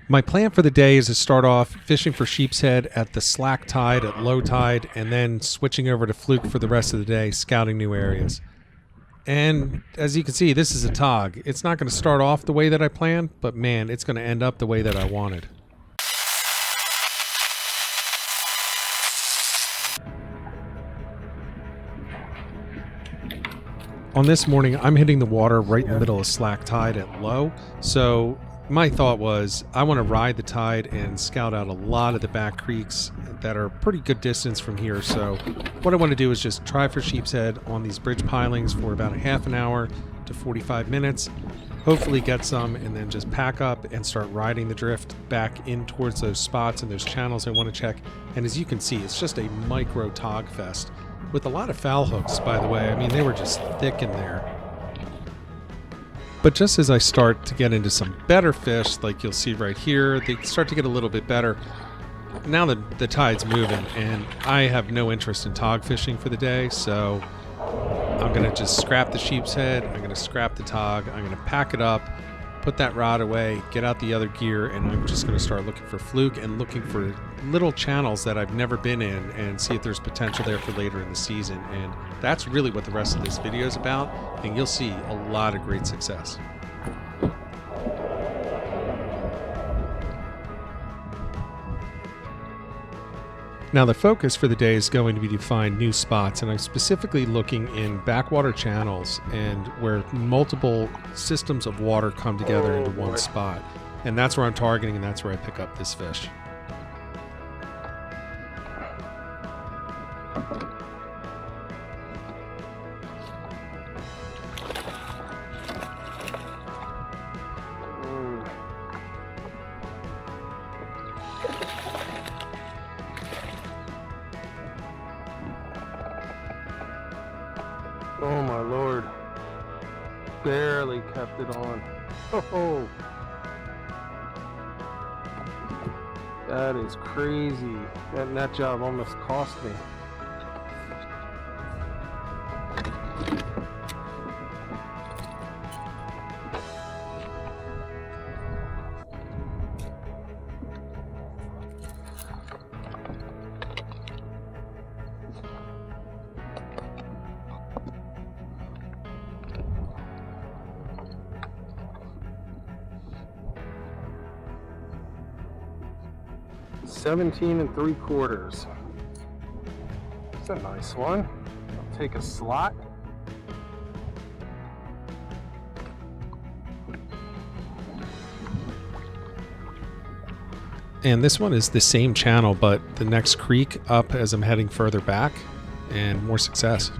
My plan for the day is to start off fishing for sheep's head at the slack tide, at low tide, and then switching over to Fluke for the rest of the day, scouting new areas. And as you can see, this is a tog. It's not going to start off the way that I planned, but man, it's going to end up the way that I wanted. On this morning, I'm hitting the water right in the middle of slack tide at low, so my thought was I want to ride the tide and scout out a lot of the back creeks that are a pretty good distance from here. So what I want to do is just try for sheep's head on these bridge pilings for about a half an hour to 45 minutes, hopefully get some, and then just pack up and start riding the drift back in towards those spots and those channels I want to check. And as you can see, it's just a micro tog fest with a lot of foul hooks, by the way. I mean, they were just thick in there. But just as I start to get into some better fish, like you'll see right here, they start to get a little bit better. Now that the tide's moving, and I have no interest in tog fishing for the day, so I'm going to just scrap the sheep's head, I'm going to scrap the tog, I'm going to pack it up, put that rod away, get out the other gear, and I'm just going to start looking for fluke and looking for little channels that I've never been in and see if there's potential there for later in the season. And that's really what the rest of this video is about, and you'll see a lot of great success. Now the focus for the day is going to be to find new spots, and I'm specifically looking in backwater channels and where multiple systems of water come together into one spot. And that's where I'm targeting, and that's where I pick up this fish. Oh my lord, barely kept it on. Oh, that is crazy. That job almost cost me. $17 3/4. It's a nice one. I'll take a slot. And this one is the same channel, but the next creek up as I'm heading further back, and more success.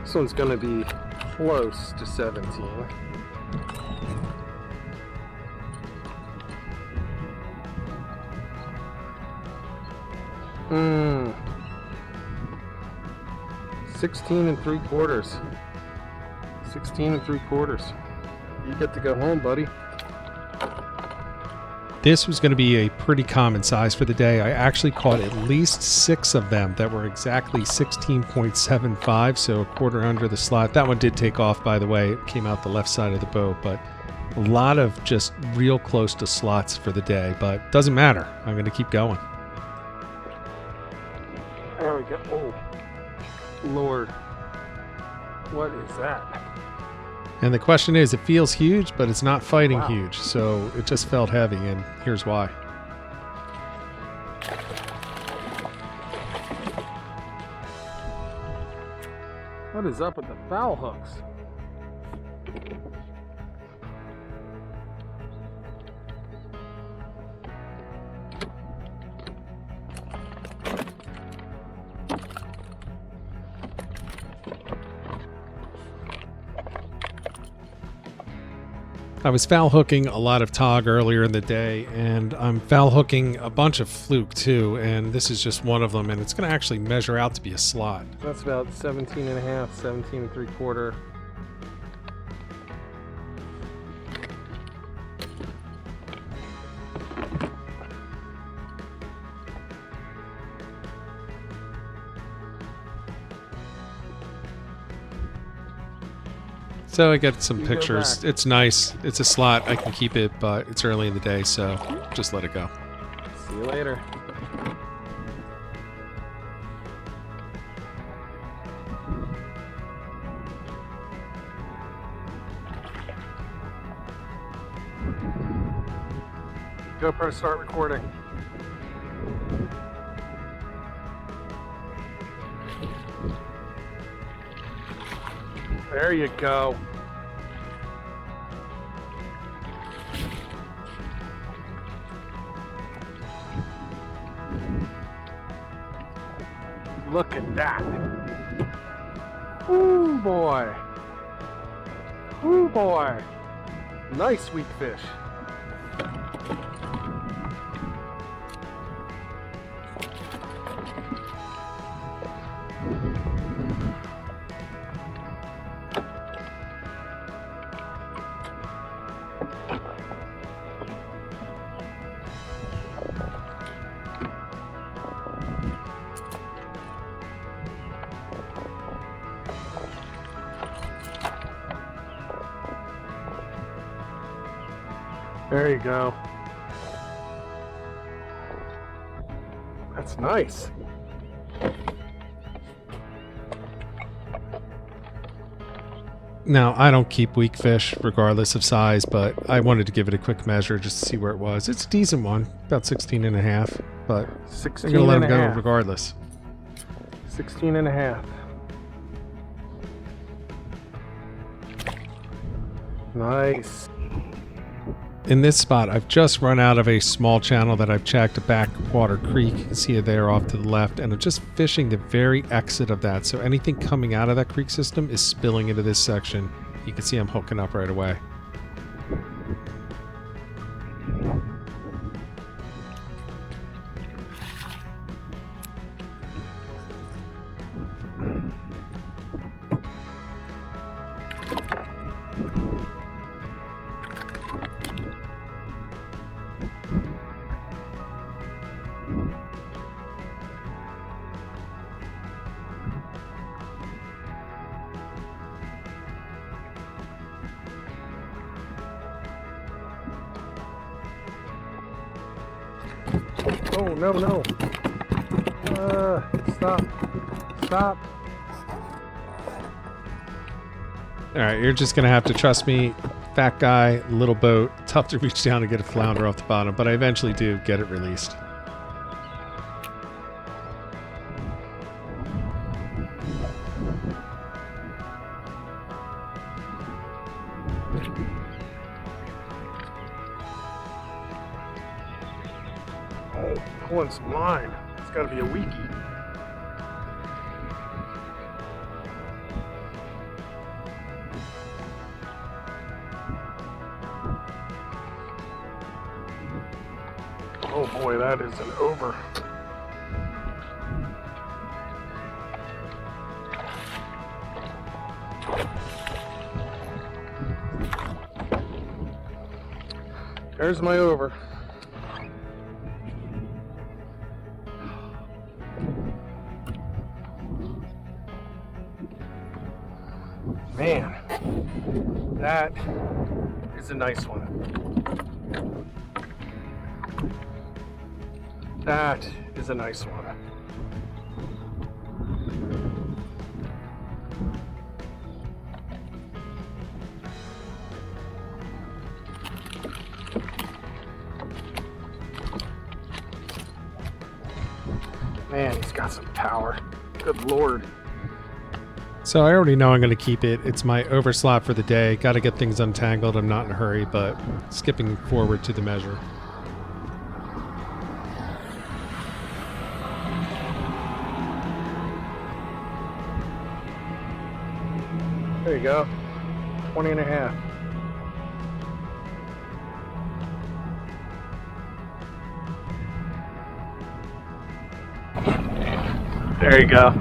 This one's going to be close to 17. Hmm. 16 3/4. 16 3/4. You get to go home, buddy. This was going to be a pretty common size for the day. I actually caught at least 6 of them that were exactly 16.75, so a quarter under the slot. That one did take off, by the way. It came out the left side of the boat, but a lot of just real close to slots for the day, but doesn't matter. I'm going to keep going. There we go. Oh, Lord. What is that? And the question is, it feels huge, but it's not fighting Wow. huge, so it just felt heavy, and here's why. What is up with the foul hooks? I was foul hooking a lot of tog earlier in the day, and I'm foul hooking a bunch of fluke too, and this is just one of them, and it's going to actually measure out to be a slot. That's about 17 and a half, 17 and 3/4. So I get some You go pictures. back. It's nice. It's a slot. I can keep it, but it's early in the day, so just let it go. See you later. GoPro, start recording. There you go. Look at that. Ooh boy. Ooh boy. Nice weakfish. There you go. That's nice. Now, I don't keep weak fish regardless of size, but I wanted to give it a quick measure just to see where it was. It's a decent one, about 16 and a half, but 16 I'm going to let and him a go half. regardless. 16 and a half. Nice. In this spot, I've just run out of a small channel that I've checked, a backwater creek. You can see it there off to the left, and I'm just fishing the very exit of that. So anything coming out of that creek system is spilling into this section. You can see I'm hooking up right away. Oh, no, no. Stop. Stop. All right, you're just going to have to trust me. Fat guy, little boat, tough to reach down and get a flounder off the bottom, but I eventually do get it released. Oh, pulling some line. It's got to be a weakie. Oh boy, that is an over. There's my over. Man, that is a nice one. That is a nice one. Man, he's got some power. Good Lord. So I already know I'm going to keep it. It's my overslot for the day. Got to get things untangled. I'm not in a hurry, but skipping forward to the measure. There you go. 20 and a half. There you go.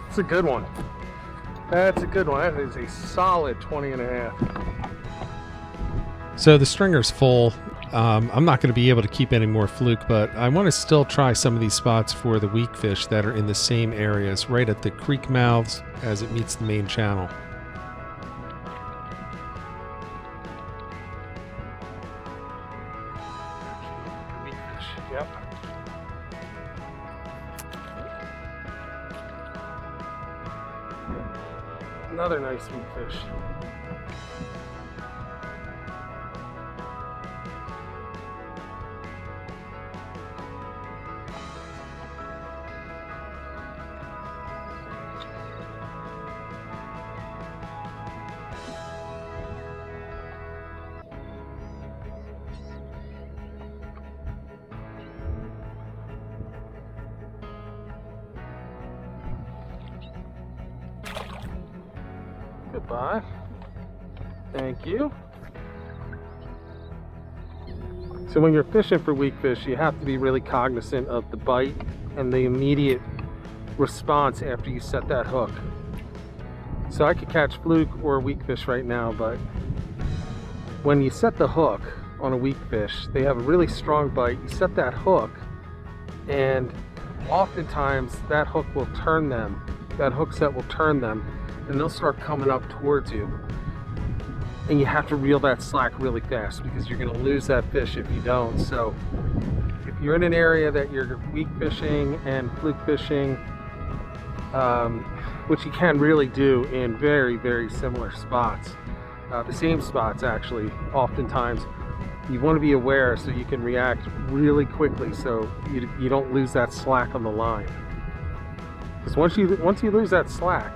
It's a good one. That's a good one. That is a solid 20 and a half. So the stringer's full. I'm not going to be able to keep any more fluke, but I want to still try some of these spots for the weakfish that are in the same areas, right at the creek mouths as it meets the main channel. Weakfish. Yep. Another nice weakfish. Goodbye. Thank you. So when you're fishing for weakfish, you have to be really cognizant of the bite and the immediate response after you set that hook. So I could catch fluke or weakfish right now, but when you set the hook on a weakfish, they have a really strong bite. You set that hook, and oftentimes that hook will turn them. That hook set will turn them, and they'll start coming up towards you. And you have to reel that slack really fast because you're going to lose that fish if you don't. So if you're in an area that you're weak fishing and fluke fishing, which you can really do in very, very similar spots, the same spots actually, oftentimes, you want to be aware so you can react really quickly so you don't lose that slack on the line. Because once you lose that slack,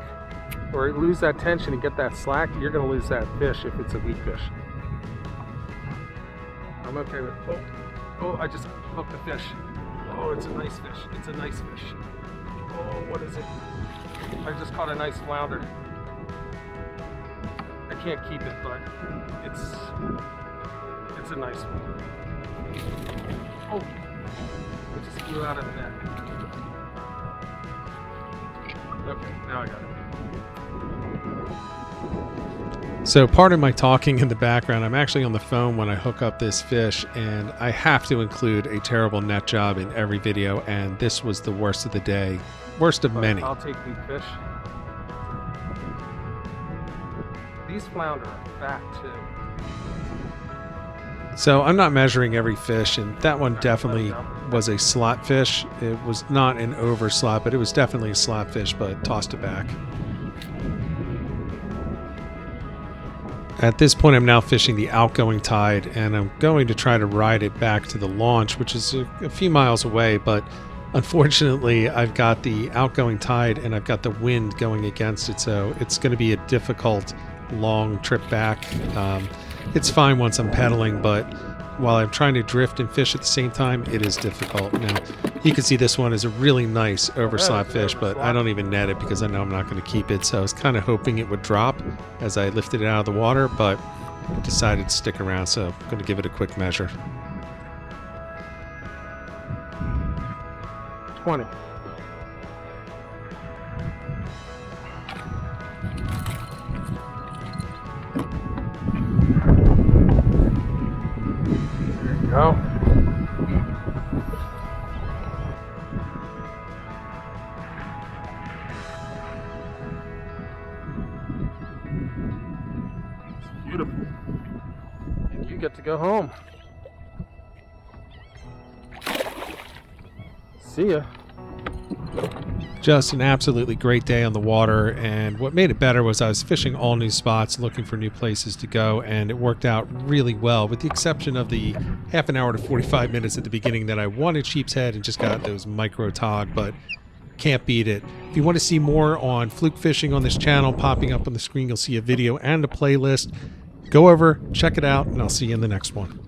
or lose that tension and get that slack, you're going to lose that fish if it's a weak fish. I'm okay with, oh, I just hooked a fish. Oh, it's a nice fish. It's a nice fish. Oh, what is it? I just caught a nice flounder. I can't keep it, but it's a nice one. Oh, it just flew out of the net. Okay, now I got it. So pardon my talking in the background. I'm actually on the phone when I hook up this fish, and I have to include a terrible net job in every video, and this was the worst of the day. Worst of many. I'll take weak fish. These flounder are fat too. So I'm not measuring every fish, and that one definitely was a slot fish. It was not an over slot, but it was definitely a slot fish, but tossed it back. At this point, I'm now fishing the outgoing tide, and I'm going to try to ride it back to the launch, which is a few miles away, but unfortunately, I've got the outgoing tide and I've got the wind going against it, so it's going to be a difficult, long trip back. It's fine once I'm pedaling, but while I'm trying to drift and fish at the same time, it is difficult. Now, you can see this one is a really nice overslot fish, but I don't even net it because I know I'm not going to keep it. So I was kind of hoping it would drop as I lifted it out of the water, but I decided to stick around, so I'm going to give it a quick measure. 20. Go. It's beautiful. And you get to go home. See ya. Just an absolutely great day on the water, and what made it better was I was fishing all new spots, looking for new places to go, and it worked out really well, with the exception of the half an hour to 45 minutes at the beginning that I wanted sheep's head and just got those micro tog, but can't beat it. If you want to see more on fluke fishing on this channel, popping up on the screen, you'll see a video and a playlist. Go over, check it out, and I'll see you in the next one.